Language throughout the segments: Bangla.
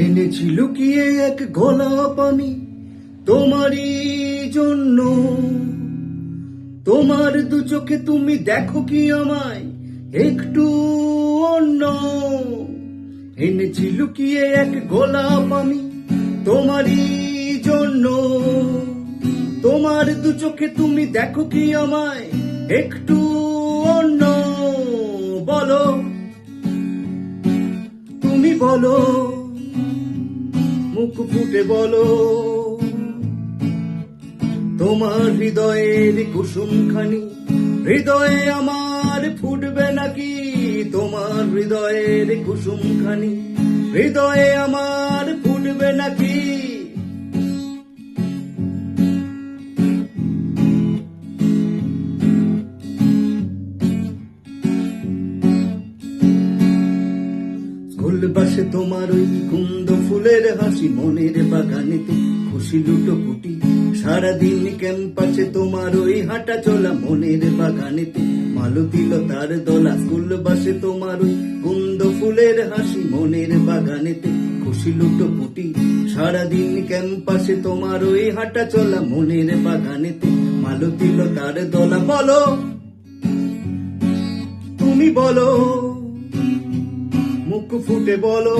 এনেছি লুকিয়ে এক গোলাপ আমি তোমারই জন্য। তোমার দু চোখে তুমি দেখো কি আমায় একটু অন্য। এনেছি লুকিয়ে এক গোলাপ আমি তোমারই জন্য। তোমার দু চোখে তুমি দেখো কি আমায় একটু অন্য। বলো, তুমি বলো, মুখ ফুটে বলো, তোমার হৃদয়ের কুসুমখানি হৃদয়ে আমার ফুটবে নাকি? তোমার হৃদয়ের কুসুমখানি হৃদয়ে আমার ফুটবে নাকি? স্কুল বাসে তোমার ওই কুন্দ ফুলের হাসি, মনের বাগানেতে খুশি লুটোপুটি, সারাদিন ক্যাম্পাসে তোমার ওই হাঁটা চলা, মনের বাগানেতে মালতী লতার দলা। স্কুল বাসে তোমার ওই কুন্দ ফুলের হাসি, মনের বাগানেতে খুশি লুটোপুটি, সারাদিন ক্যাম্পাসে তোমার ওই হাঁটা চলা, মনের বাগানেতে মালতী লতার দলা। বলো, তুমি বলো, মুখ ফুটে বলো,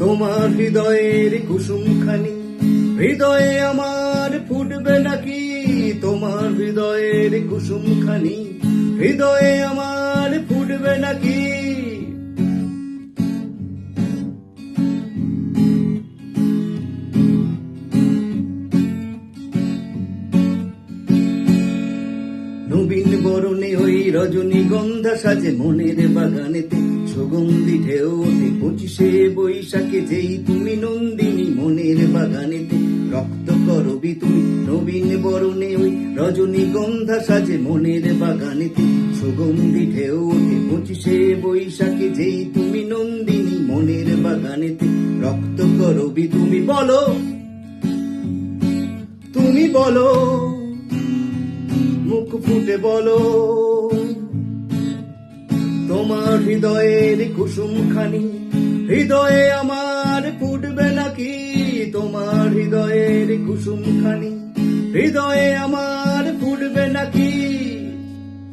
তোমার হৃদয়ের কুসুমখানি হৃদয়ে আমার ফুটবে নাকি? তোমার হৃদয়ের কুসুমখানি হৃদয়ে আমার ফুটবে নাকি? নবীন বরণে ওই রজনীগন্ধা সাজে, মনের বাগানেতে সুগন্ধি ঢেউ ওঠে, 25শে বৈশাখে যেই তুমি নন্দিনী, মনের বাগানেতে রক্ত করবি তুমি। নবীন বরণে ওই রজনীগন্ধা সাজে, মনের বাগানেতে সুগন্ধি ঢেউ ওঠে, 25শে বৈশাখে যেই তুমি নন্দিনী, মনের বাগানেতে রক্ত করবি তুমি। বলো, তুমি বলো, মুখ ফুটে বলো, তোমার হৃদয়ের কুসুমখানি হৃদয়ে আমার ফুটবে নাকি? তোমার হৃদয়ের কুসুমখানি হৃদয়ে আমার ফুটবে নাকি?